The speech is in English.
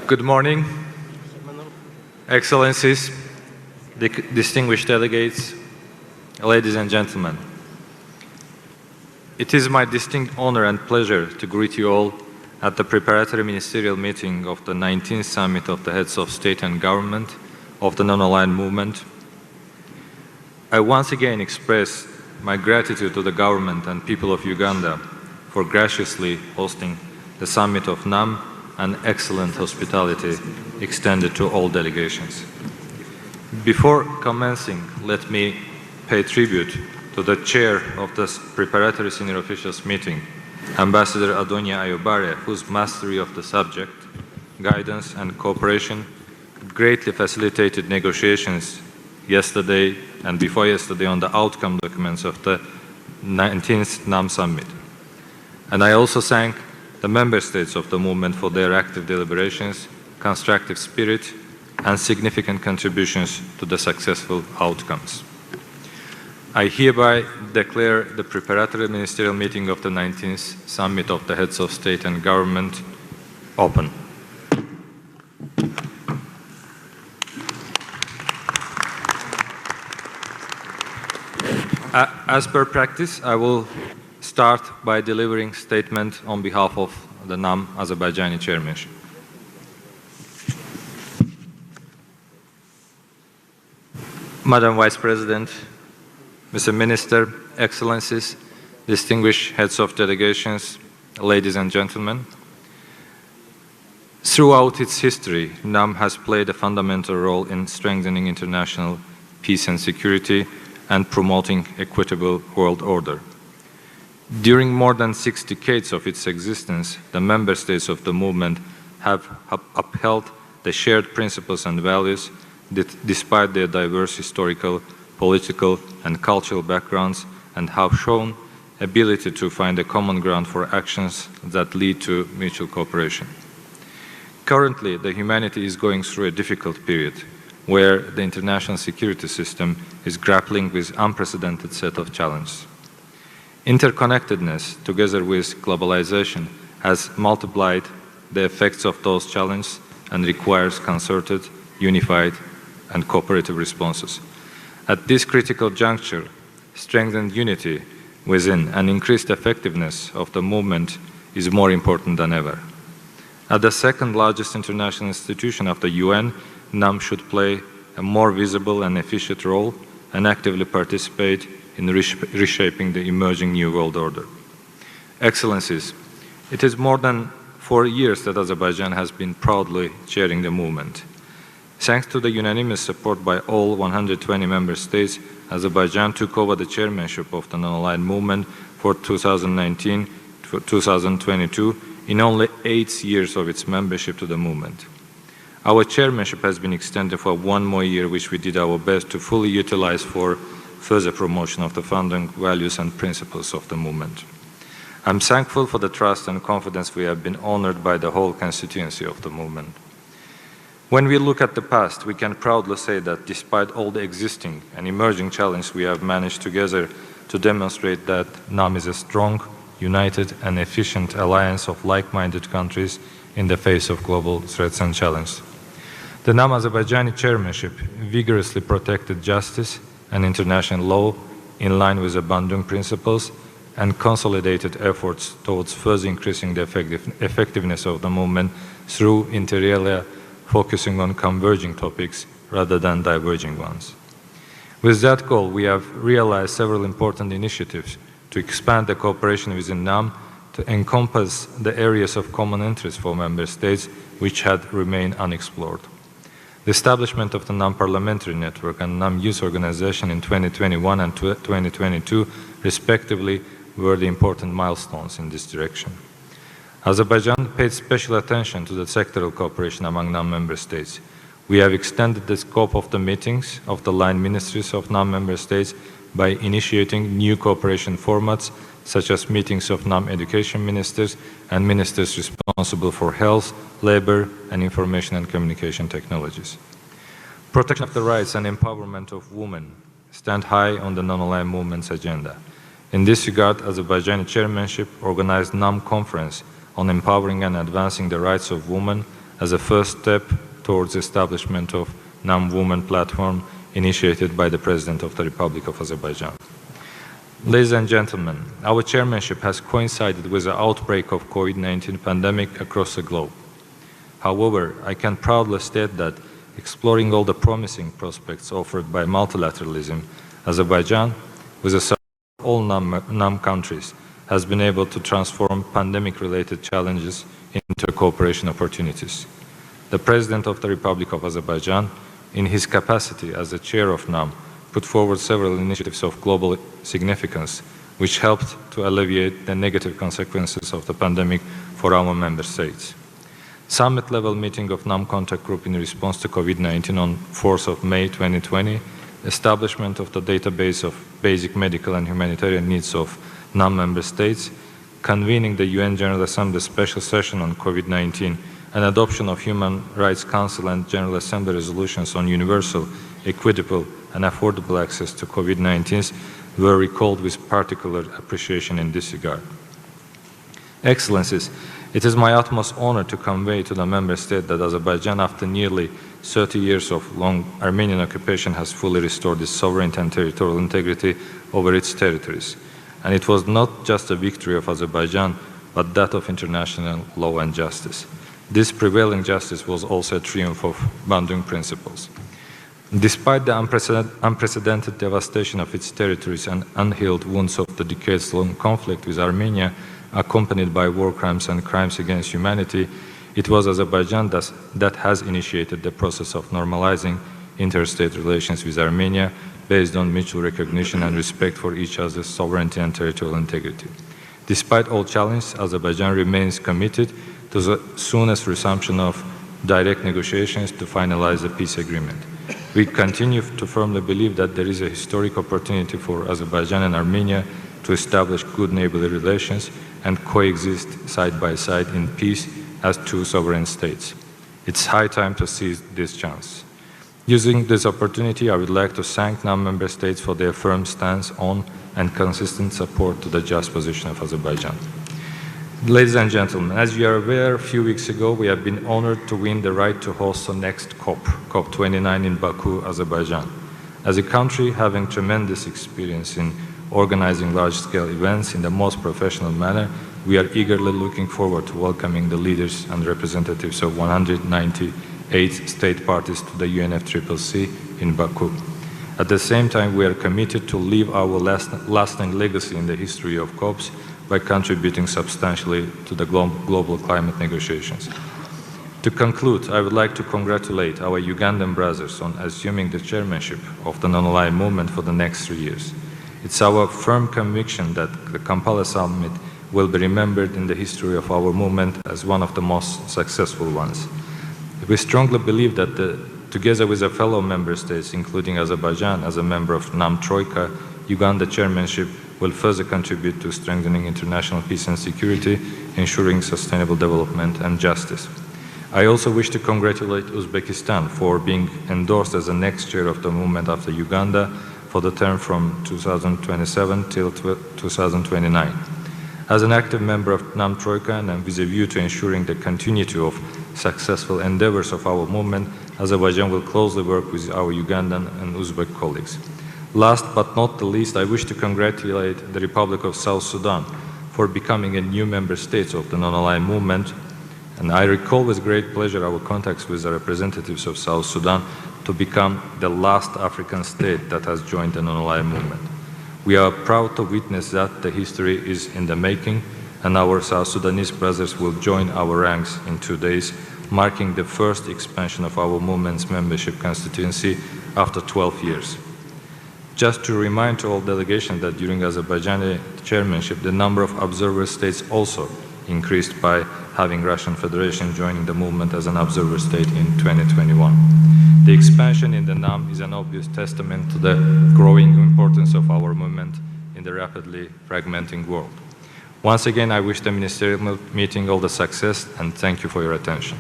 Good morning, Excellencies, distinguished delegates, ladies and gentlemen. It is my distinct honor and pleasure to greet you all at the preparatory ministerial meeting of the 19th Summit of the Heads of State and Government of the Non-Aligned Movement. I once again express my gratitude to the government and people of Uganda for graciously hosting the Summit of NAM and excellent hospitality extended to all delegations. Before commencing, let me pay tribute to the chair of this preparatory senior officials meeting, Ambassador Adonia Ayobare, whose mastery of the subject, guidance and cooperation greatly facilitated negotiations yesterday and before yesterday on the outcome documents of the 19th NAM Summit. And I also thank the member states of the movement for their active deliberations, constructive spirit, and significant contributions to the successful outcomes. I hereby declare the preparatory ministerial meeting of the 19th Summit of the Heads of State and Government open. As per practice, I will start by delivering statement on behalf of the NAM Azerbaijani chairmanship. Madam Vice President, Mr. Minister, Excellencies, distinguished heads of delegations, ladies and gentlemen, throughout its history, NAM has played a fundamental role in strengthening international peace and security and promoting equitable world order. During more than 6 decades of its existence, the member states of the movement have upheld the shared principles and values despite their diverse historical, political and cultural backgrounds, and have shown ability to find a common ground for actions that lead to mutual cooperation. Currently, the humanity is going through a difficult period where the international security system is grappling with an unprecedented set of challenges. Interconnectedness, together with globalization, has multiplied the effects of those challenges and requires concerted, unified, and cooperative responses. At this critical juncture, strengthened unity within and increased effectiveness of the movement is more important than ever. At the second largest international institution of the UN, NAM should play a more visible and efficient role and actively participate in reshaping the emerging new world order. Excellencies, it is more than 4 years that Azerbaijan has been proudly chairing the movement. Thanks to the unanimous support by all 120 member states, Azerbaijan took over the chairmanship of the non-aligned movement for 2019-2022 in only 8 years of its membership to the movement. Our chairmanship has been extended for 1 more year, which we did our best to fully utilize for further promotion of the founding values and principles of the movement. I'm thankful for the trust and confidence we have been honored by the whole constituency of the movement. When we look at the past, we can proudly say that despite all the existing and emerging challenges, we have managed together to demonstrate that NAM is a strong, united and efficient alliance of like-minded countries in the face of global threats and challenges. The NAM Azerbaijani chairmanship vigorously protected justice and international law in line with the Bandung principles and consolidated efforts towards further increasing the effectiveness of the movement through inter alia, focusing on converging topics rather than diverging ones. With that goal, we have realized several important initiatives to expand the cooperation within NAM to encompass the areas of common interest for member states which had remained unexplored. The establishment of the NAM Parliamentary Network and NAM Youth Organization in 2021 and 2022, respectively, were the important milestones in this direction. Azerbaijan paid special attention to the sectoral cooperation among NAM member states. We have extended the scope of the meetings of the line ministries of NAM member states by initiating new cooperation formats, such as meetings of NAM education ministers and ministers responsible for health, labor, and information and communication technologies. Protection of the rights and empowerment of women stand high on the non-aligned movement's agenda. In this regard, Azerbaijani chairmanship organized NAM conference on empowering and advancing the rights of women as a first step towards the establishment of NAM Women Platform initiated by the President of the Republic of Azerbaijan. Ladies and gentlemen, our chairmanship has coincided with the outbreak of COVID-19 pandemic across the globe. However, I can proudly state that exploring all the promising prospects offered by multilateralism, Azerbaijan, with the support of all NAM countries, has been able to transform pandemic-related challenges into cooperation opportunities. The President of the Republic of Azerbaijan, in his capacity as the chair of NAM, put forward several initiatives of global significance, which helped to alleviate the negative consequences of the pandemic for our member states. Summit-level meeting of NAM contact group in response to COVID-19 on 4th of May 2020, establishment of the database of basic medical and humanitarian needs of NAM member states, convening the UN General Assembly special session on COVID-19, and adoption of Human Rights Council and General Assembly resolutions on universal, equitable, and affordable access to COVID-19 were recalled with particular appreciation in this regard. Excellencies, it is my utmost honor to convey to the member state that Azerbaijan, after nearly 30 years of long Armenian occupation, has fully restored its sovereignty and territorial integrity over its territories. And it was not just a victory of Azerbaijan, but that of international law and justice. This prevailing justice was also a triumph of Bandung principles. Despite the unprecedented devastation of its territories and unhealed wounds of the decades-long conflict with Armenia, accompanied by war crimes and crimes against humanity, it was Azerbaijan that has initiated the process of normalizing interstate relations with Armenia based on mutual recognition and respect for each other's sovereignty and territorial integrity. Despite all challenges, Azerbaijan remains committed to the soonest resumption of direct negotiations to finalize the peace agreement. We continue to firmly believe that there is a historic opportunity for Azerbaijan and Armenia to establish good neighborly relations and coexist side by side in peace as two sovereign states. It's high time to seize this chance. Using this opportunity, I would like to thank NAM member states for their firm stance on and consistent support to the just position of Azerbaijan. Ladies and gentlemen, as you are aware, a few weeks ago we have been honored to win the right to host the next COP, COP29 in Baku, Azerbaijan. As a country having tremendous experience in organizing large-scale events in the most professional manner, we are eagerly looking forward to welcoming the leaders and representatives of 198 state parties to the UNFCCC in Baku. At the same time, we are committed to leave our lasting legacy in the history of COPs by contributing substantially to the global climate negotiations. To conclude, I would like to congratulate our Ugandan brothers on assuming the chairmanship of the non-aligned movement for the next 3 years. It's our firm conviction that the Kampala summit will be remembered in the history of our movement as one of the most successful ones. We strongly believe that together with the fellow member states, including Azerbaijan as a member of NAM Troika, Uganda chairmanship will further contribute to strengthening international peace and security, ensuring sustainable development and justice. I also wish to congratulate Uzbekistan for being endorsed as the next chair of the movement after Uganda for the term from 2027 till 2029. As an active member of NAM Troika and with a view to ensuring the continuity of successful endeavors of our movement, Azerbaijan will closely work with our Ugandan and Uzbek colleagues. Last but not the least, I wish to congratulate the Republic of South Sudan for becoming a new member state of the non-aligned movement. And I recall with great pleasure our contacts with the representatives of South Sudan to become the last African state that has joined the non-aligned movement. We are proud to witness that the history is in the making, and our South Sudanese brothers will join our ranks in 2 days, marking the first expansion of our movement's membership constituency after 12 years. Just to remind to all delegations that during Azerbaijani chairmanship, the number of observer states also increased by having Russian Federation joining the movement as an observer state in 2021. The expansion in the NAM is an obvious testament to the growing importance of our movement in the rapidly fragmenting world. Once again, I wish the ministerial meeting all the success and thank you for your attention.